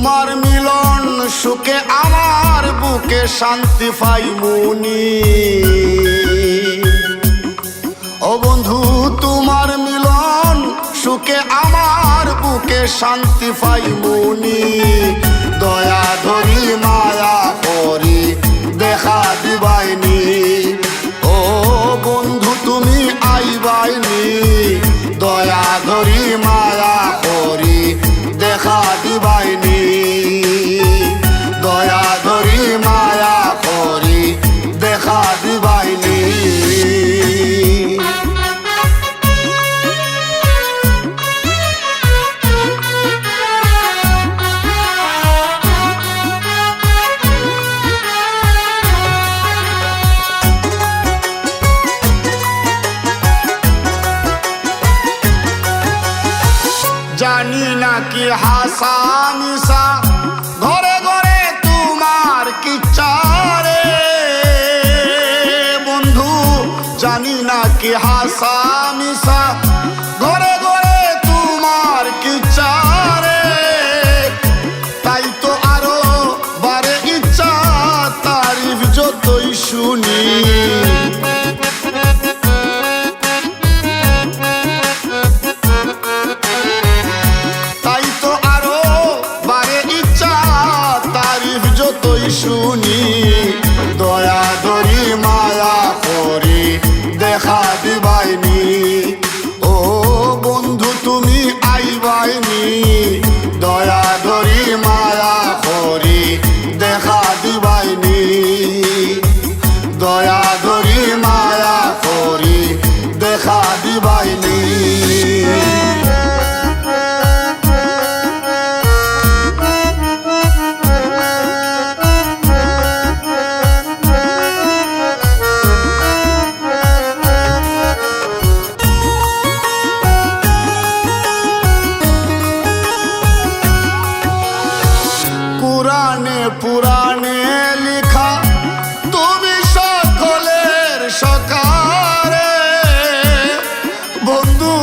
তোমার মিলন সুখে আমার বুকে শান্তি পাই মনি। ও বন্ধু তোমার মিলন সুখে আমার বুকে শান্তি পাই মনি। দয়া ধরি মায়া করি দেখা দিবাইনি। ও বন্ধু তুমি আইবাইনি। দয়া ধরি মায়া করি দেখা দিবাইনি। দয়া ধরি মায়া করি দেখা দিবাইনি। জানি না কি হাসা মিশা ঘরে ঘরে তোমার কিচ্ছা রে বন্ধু। জানি না কি হাসা মিশা ঘরে ঘরে তোমার কিচ্ছা রে। তাই তো আরো বারে ইচ্ছা তারিফ যতই শুনি। শুনি দয়া ধরি মায়া করি দেখা দিবাইনি। ও বন্ধু তুমি আইবাইনি। দয়া ধরি মায়া করি দেখা দিবাইনি। দয়া ধরি মায়া করি দেখা দিবাইনি। পুরাণে পুরাণে লেখা তুমি সকলের সখারে বন্ধু।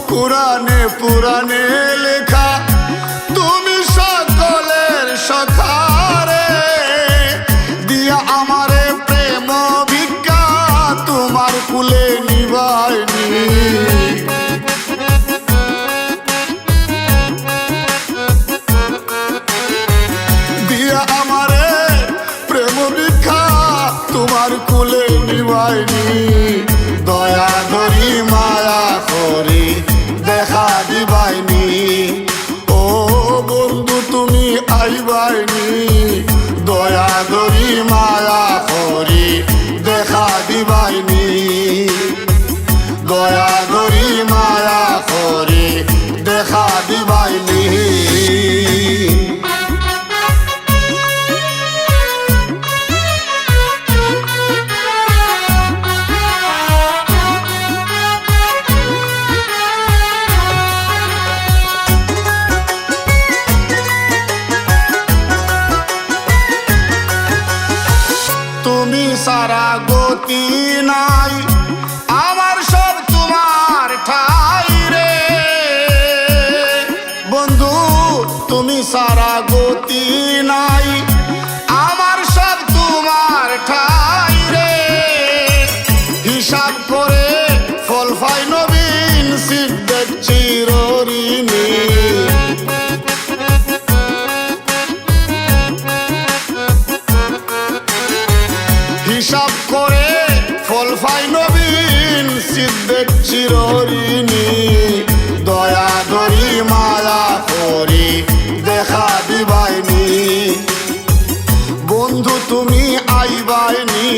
পুরাণে পুরাণে লেখা তুমি সকলের সখারে। দিয়া আমারে প্রেম ভিক্ষা তোমার কুলে নিবাইনি। আমারে প্রেম ভিক্ষা তোমার কুলে নিবাইনি। দয়া ধরি মায়া করি দেখা দিবাইনি। ও বন্ধু তুমি আইবাইনি। দয়া ধরি মায়া করি দেখা দিবাইনি। দয়া ধরি মায়া করি দেখা দিবাইনি। তুমি সারা গতি নাই আমার সব তোমার ঠাই রে বন্ধু। তুমি সারা গতি নাই আমার সব তোমার ঠাই রে। হিসাব করে ফল পাই নবীন সিদ্ধ চিরঋণী। হিসাব করে ফল পাই নবীন সিদ্ধের চিরঋণী। দয়া ধরি মায়া করি দেখা দিবাইনি। বন্ধু তুমি আইবাইনি।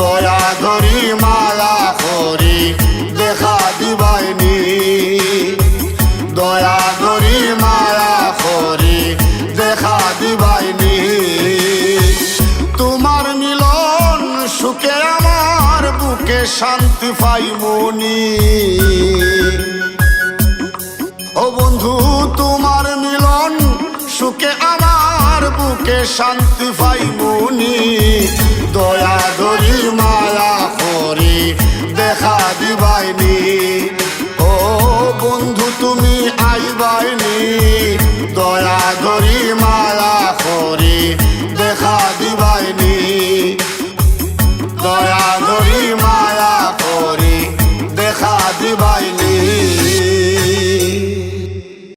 দয়া ধরি মায়া করি দেখা দিবাইনি। দয়া ধরি মায়া করি দেখা দিবাইনি। তোমার মিলন সুখে আমার বুকে শান্তি পাই মনি। ও বন্ধু তোমার মিলন সুখে আমার বুকে শান্তি পাই মনি।